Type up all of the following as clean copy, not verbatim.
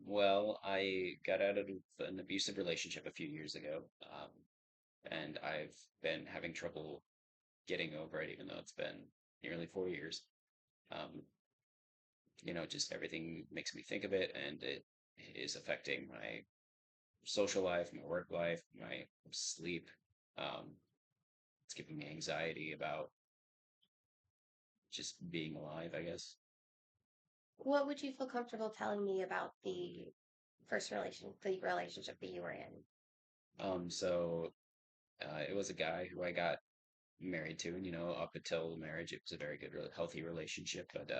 Well, I got out of an abusive relationship a few years ago, and I've been having trouble getting over it, even though it's been nearly 4 years. Um, just everything makes me think of it, and it is affecting my social life, my work life, my sleep. Um, it's giving me anxiety about just being alive, I guess. What would you feel comfortable telling me about the relationship that you were in? So it was a guy who I got married to, and up until marriage, it was a very good, really healthy relationship. But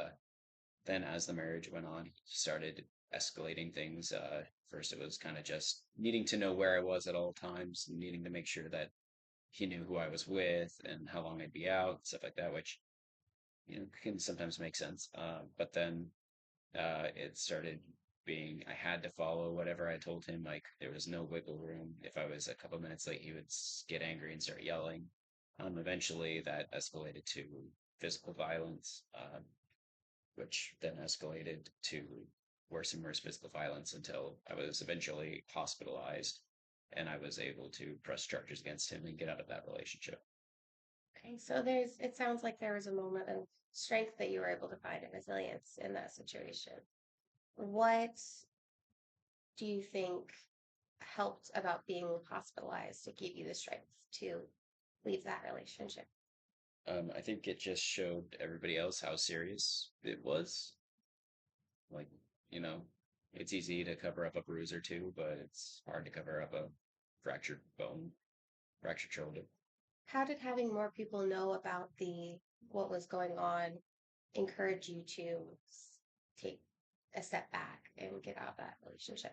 then, as the marriage went on, he started escalating things. First, it was kind of just needing to know where I was at all times, needing to make sure that he knew who I was with and how long I'd be out, stuff like that, which can sometimes make sense. But then it started being I had to follow whatever I told him. Like there was no wiggle room. If I was a couple minutes late, he would get angry and start yelling. Eventually, that escalated to physical violence, which then escalated to worse and worse physical violence until I was eventually hospitalized and I was able to press charges against him and get out of that relationship. Okay, so it sounds like there was a moment of strength that you were able to find and resilience in that situation. What do you think helped about being hospitalized to give you the strength to leave that relationship? I think it just showed everybody else how serious it was. Like, you know, it's easy to cover up a bruise or two, but it's hard to cover up a fractured bone, fractured shoulder. How did having more people know about the what was going on encourage you to take a step back and get out of that relationship?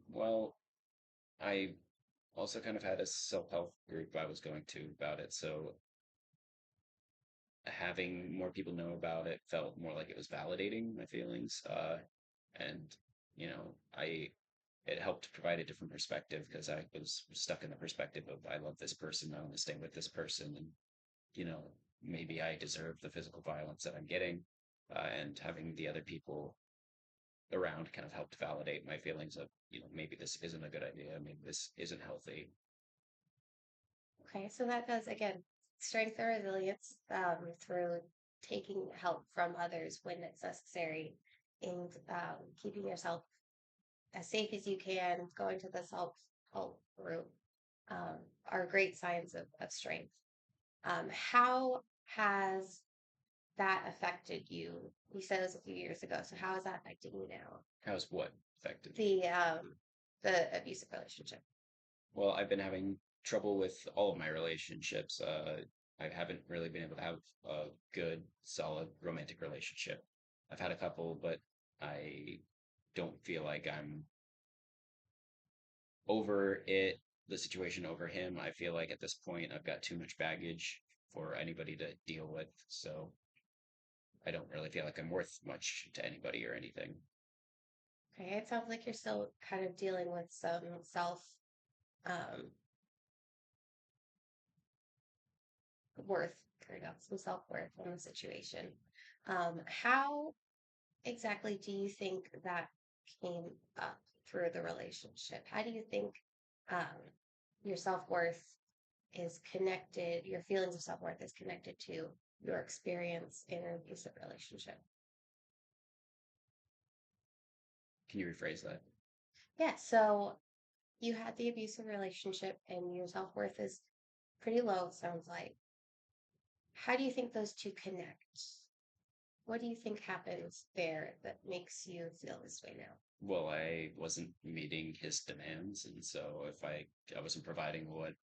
Well, I also kind of had a self-help group I was going to about it, so having more people know about it felt more like it was validating my feelings. And I it helped provide a different perspective because I was stuck in the perspective of I love this person, I want to stay with this person, and you know maybe I deserve the physical violence that I'm getting, and having the other people around kind of helped validate my feelings of maybe this isn't a good idea, maybe this isn't healthy. Okay, so that does again strength or resilience through taking help from others when it's necessary, and keeping yourself as safe as you can. Going to the self help group um, are great signs of strength. How has that affected you? You said it was a few years ago, so how is that affecting you now? How's what affected me? The abusive relationship. Well, I've been having trouble with all of my relationships. I haven't really been able to have a good, solid romantic relationship. I've had a couple, but I don't feel like I'm over it, the situation over him. I feel like at this point, I've got too much baggage for anybody to deal with. So I don't really feel like I'm worth much to anybody or anything. Okay, it sounds like you're still kind of dealing with some um, worth, there you go, some self worth in the situation. How exactly do you think that came up through the relationship? How do you think um, your self worth is connected, your feelings of self worth is connected to your experience in an abusive relationship? Can you rephrase that? Yeah, so you had the abusive relationship and your self worth is pretty low, it sounds like. How do you think those two connect? What do you think happens there that makes you feel this way now? Well, I wasn't meeting his demands, and so if I wasn't providing what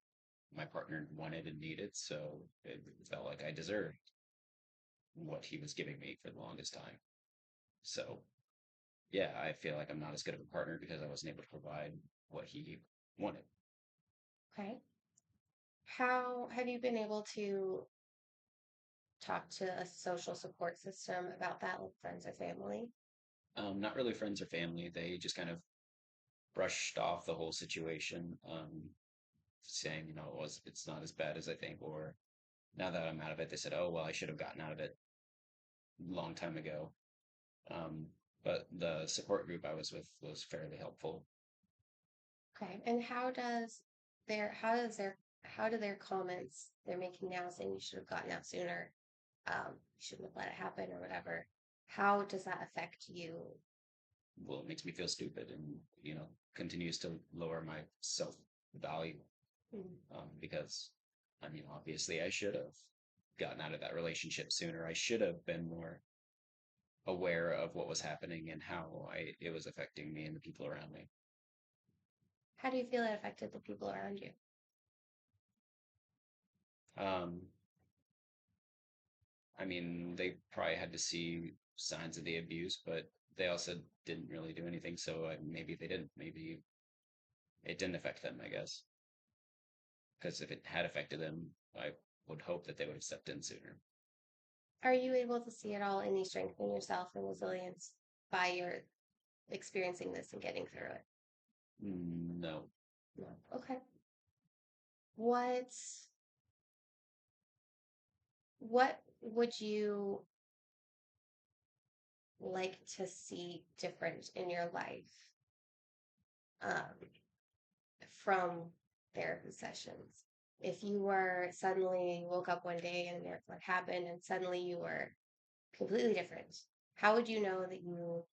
my partner wanted and needed, so it felt like I deserved what he was giving me for the longest time. So yeah, I feel like I'm not as good of a partner because I wasn't able to provide what he wanted. Okay. How have you been able to talk to a social support system about that, like friends or family? Not really friends or family. They just kind of brushed off the whole situation, saying, it's not as bad as I think, or now that I'm out of it, they said, oh well, I should have gotten out of it a long time ago. but the support group I was with was fairly helpful. Okay. And how do their comments they're making now saying you should have gotten out sooner, you shouldn't have let it happen or whatever, how does that affect you? Well, it makes me feel stupid and, continues to lower my self value. Mm. Because, I mean, obviously, I should have gotten out of that relationship sooner. I should have been more aware of what was happening and how it was affecting me and the people around me. How do you feel it affected the people around you? Um, I mean, they probably had to see signs of the abuse, but they also didn't really do anything. So maybe they didn't. Maybe it didn't affect them, I guess. Because if it had affected them, I would hope that they would have stepped in sooner. Are you able to see at all any strength in yourself and resilience by your experiencing this and getting through it? No. No. Okay. What what would you like to see different in your life um, from therapy sessions? If you were suddenly woke up one day and what happened and suddenly you were completely different, how would you know that you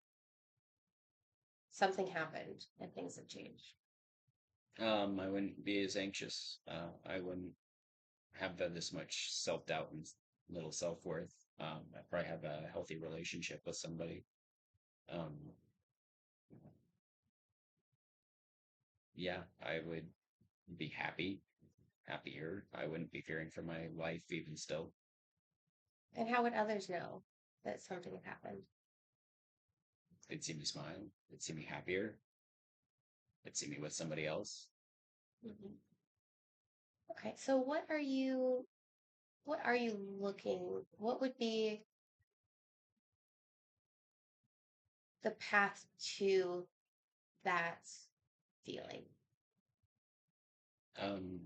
something happened and things have changed? I wouldn't be as anxious. I wouldn't have this much self doubt and little self worth. I probably have a healthy relationship with somebody. Um, yeah, I would be happier. I wouldn't be fearing for my life even still. And how would others know that something had happened? They'd see me smile. They'd see me happier. They'd see me with somebody else. Mhm. Okay, so what are you looking, what would be the path to that feeling? Um,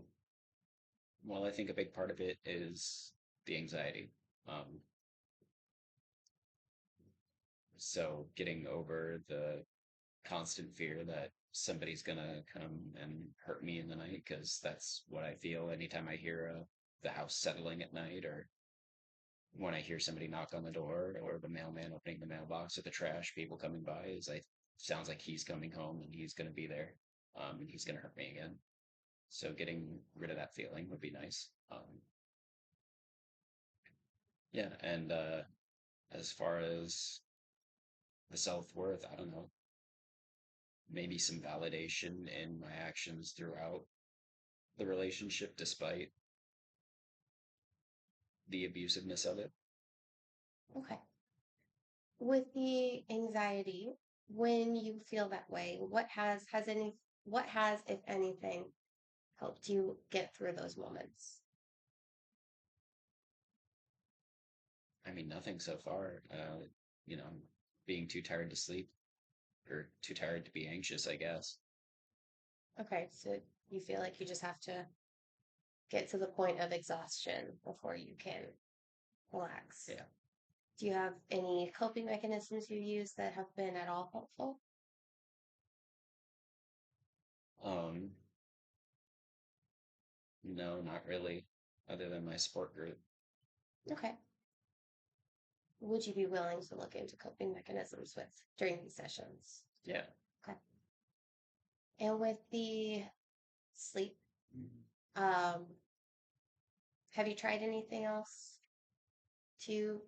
well, I think a big part of it is the anxiety. Um, so getting over the constant fear that somebody's gonna come and hurt me in the night, because that's what I feel anytime I hear the house settling at night, or when I hear somebody knock on the door, or the mailman opening the mailbox, or the trash people coming by. Is I Sounds like he's coming home and he's gonna be there, and he's gonna hurt me again. So getting rid of that feeling would be nice. Yeah, and as far as the self worth, I don't know, maybe some validation in my actions throughout the relationship, despite the abusiveness of it. Okay. With the anxiety, when you feel that way, what has, if anything, helped you get through those moments? I mean, nothing so far. Being too tired to sleep or too tired to be anxious, I guess. Okay, so you feel like you just have to get to the point of exhaustion before you can relax. Yeah. Do you have any coping mechanisms you use that have been at all helpful? Um, no, not really, other than my support group. Okay. Would you be willing to look into coping mechanisms with during these sessions? Yeah. Okay. And with the sleep, um, have you tried anything else to